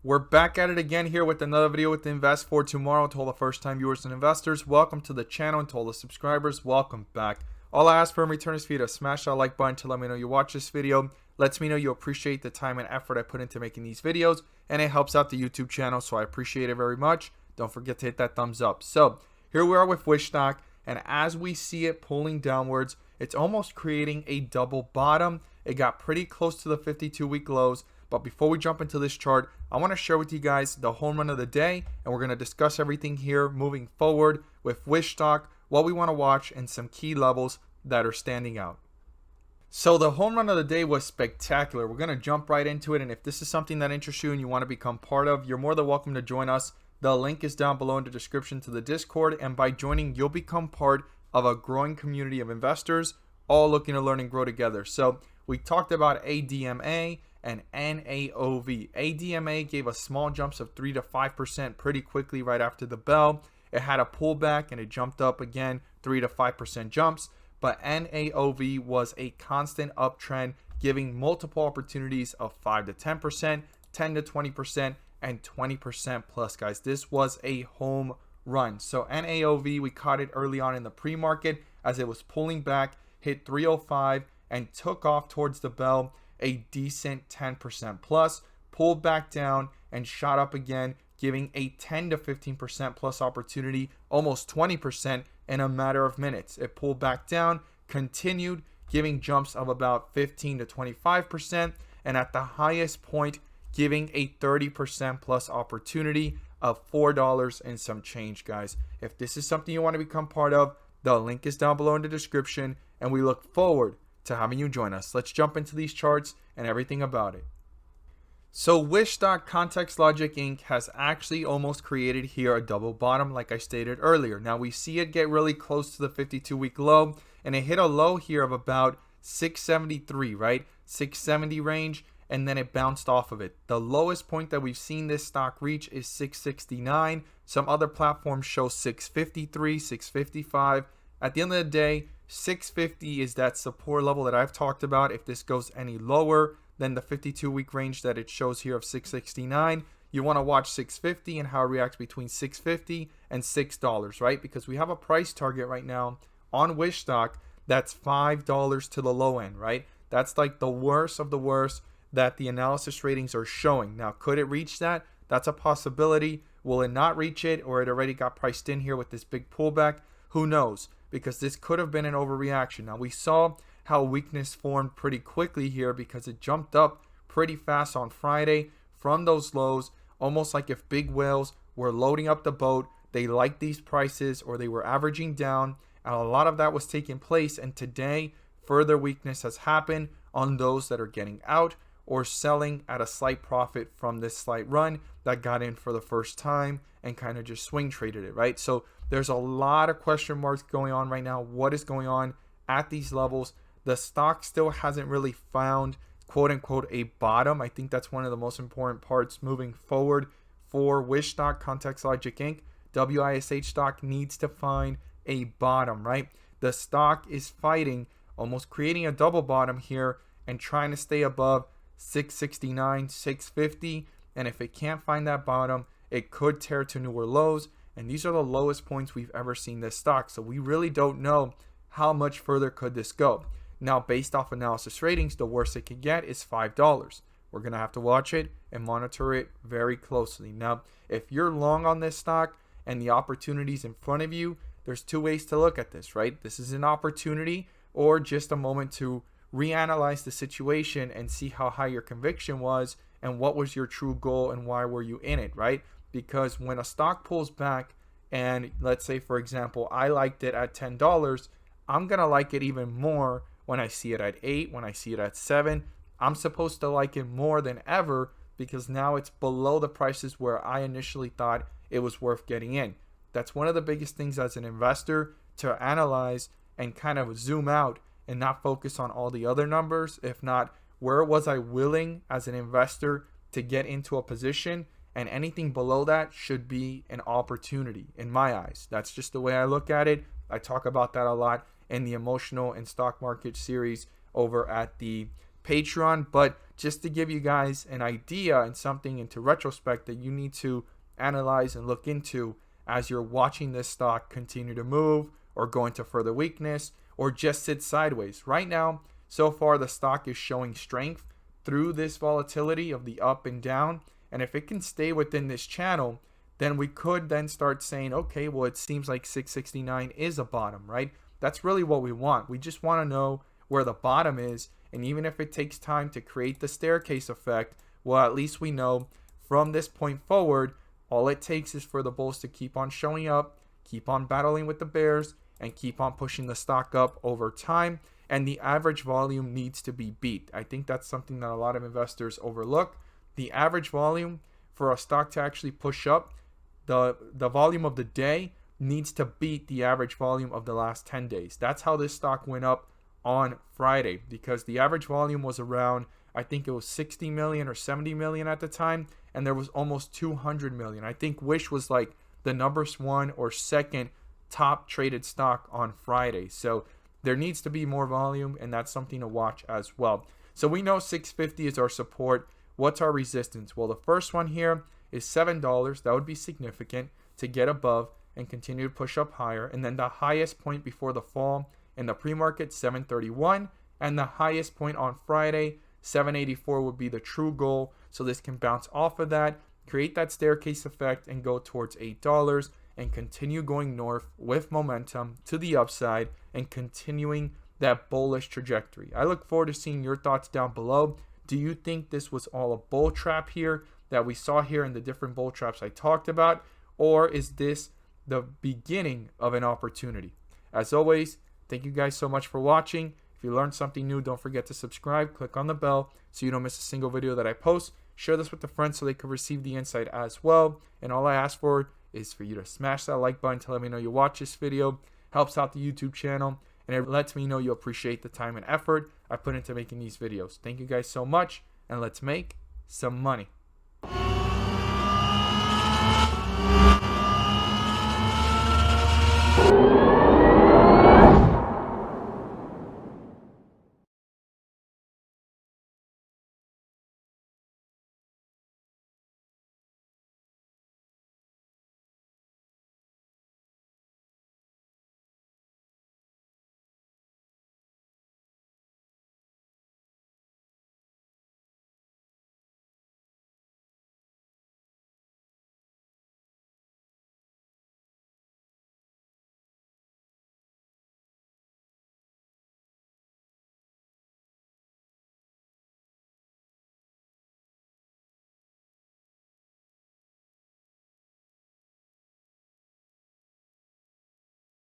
We're back at it again here with another video with Invest for Tomorrow. To all the first time viewers and investors, welcome to the channel, and to all the subscribers, welcome back. All I ask for in return is for you to smash that like button to let me know you watch this video. Lets me know you appreciate the time and effort I put into making these videos, and it helps out the YouTube channel, so I appreciate it very much. Don't forget to hit that thumbs up. So here we are with Wish stock, and as we see it pulling downwards, it's almost creating a double bottom. It got pretty close to the 52-week lows. But before we jump into this chart, I want to share with you guys the home run of the day, and we're going to discuss everything here moving forward with Wish stock, what we want to watch, and some key levels that are standing out. So the home run of the day was spectacular. We're going to jump right into it, and if this is something that interests you and you want to become part of, you're more than welcome to join us. The link is down below in the description to the Discord, and by joining, you'll become part of a growing community of investors, all looking to learn and grow together. So we talked about ADMA and NAOV. ADMA gave us small jumps of 3 to 5% pretty quickly right after the bell. It had a pullback and it jumped up again, 3 to 5% jumps. But NAOV was a constant uptrend, giving multiple opportunities of 5 to 10%, 10 to 20%, and 20% plus, guys. This was a home run. So NAOV, we caught it early on in the pre-market as it was pulling back, hit 305 and took off towards the bell, a decent 10% plus, pulled back down and shot up again, giving a 10 to 15% plus opportunity, almost 20% in a matter of minutes. It pulled back down, continued, giving jumps of about 15 to 25%, and at the highest point, giving a 30% plus opportunity of $4 and some change, guys. If this is something you want to become part of, the link is down below in the description, and we look forward to having you join us. Let's jump into these charts and everything about it. So Wish stock ContextLogic Inc. has actually almost created here a double bottom like I stated earlier. Now we see it get really close to the 52-week low, and it hit a low here of about 673, right? 670 range, and then it bounced off of it. The lowest point that we've seen this stock reach is 669. Some other platforms show 653, 655. At the end of the day, 650 is that support level that I've talked about. If this goes any lower than the 52-week range that it shows here of 669, you want to watch 650 and how it reacts between 650 and $6, right? Because we have a price target right now on Wish stock that's $5 to the low end, right? That's like the worst of the worst that the analysis ratings are showing. Now, could it reach that? That's a possibility. Will it not reach it, or it already got priced in here with this big pullback? Who knows? Because this could have been an overreaction. Now, we saw how weakness formed pretty quickly here because it jumped up pretty fast on Friday from those lows, almost like if big whales were loading up the boat. They liked these prices, or they were averaging down, and a lot of that was taking place. And today, further weakness has happened on those that are getting out or selling at a slight profit from this slight run that got in for the first time and kind of just swing traded it, right? So there's a lot of question marks going on right now. What is going on at these levels? The stock still hasn't really found, quote unquote, a bottom. I think that's one of the most important parts moving forward for Wish stock, ContextLogic Inc. WISH stock needs to find a bottom, right? The stock is fighting, almost creating a double bottom here and trying to stay above 669, 650. And if it can't find that bottom, it could tear to newer lows. And these are the lowest points we've ever seen this stock. So we really don't know how much further could this go. Now, based off analysis ratings, the worst it can get is $5. We're going to have to watch it and monitor it very closely. Now, if you're long on this stock and the opportunity's in front of you, there's two ways to look at this, right? This is an opportunity or just a moment to reanalyze the situation and see how high your conviction was and what was your true goal and why were you in it, right? Because when a stock pulls back, and let's say, for example, I liked it at $10, I'm going to like it even more when I see it at 8, when I see it at 7. I'm supposed to like it more than ever because now it's below the prices where I initially thought it was worth getting in. That's one of the biggest things as an investor, to analyze and kind of zoom out and not focus on all the other numbers. If not, where was I willing as an investor to get into a position, and anything below that should be an opportunity in my eyes. That's just the way I look at it. I talk about that a lot in the emotional and stock market series over at the Patreon. But just to give you guys an idea and something into retrospect that you need to analyze and look into as you're watching this stock continue to move or go into further weakness or just sit sideways. Right now, so far the stock is showing strength through this volatility of the up and down, and if it can stay within this channel, then we could then start saying, okay, well, it seems like 669 is a bottom, right? That's really what we want. We just want to know where the bottom is, and even if it takes time to create the staircase effect, well, at least we know from this point forward, all it takes is for the bulls to keep on showing up, keep on battling with the bears, and keep on pushing the stock up over time, and the average volume needs to be beat. I think that's something that a lot of investors overlook. The average volume for a stock to actually push up, the volume of the day needs to beat the average volume of the last 10 days. That's how this stock went up on Friday, because the average volume was around, I think it was 60 million or 70 million at the time, and there was almost 200 million. I think Wish was like the number one or second top traded stock on Friday. So there needs to be more volume, and that's something to watch as well. So we know 650 is our support. What's our resistance? Well, the first one here is $7. That would be significant to get above and continue to push up higher. And then the highest point before the fall in the pre-market, 731, and the highest point on Friday, 784 would be the true goal. So this can bounce off of that, create that staircase effect, and go towards $8 and continue going north with momentum to the upside and continuing that bullish trajectory. I look forward to seeing your thoughts down below. Do you think this was all a bull trap here that we saw here in the different bull traps I talked about? Or is this the beginning of an opportunity? As always, thank you guys so much for watching. If you learned something new, don't forget to subscribe. Click on the bell so you don't miss a single video that I post. Share this with a friend so they can receive the insight as well. And all I ask for is for you to smash that like button to let me know you watch this video. Helps out the YouTube channel, and it lets me know you appreciate the time and effort I put into making these videos. Thank you guys so much, and let's make some money.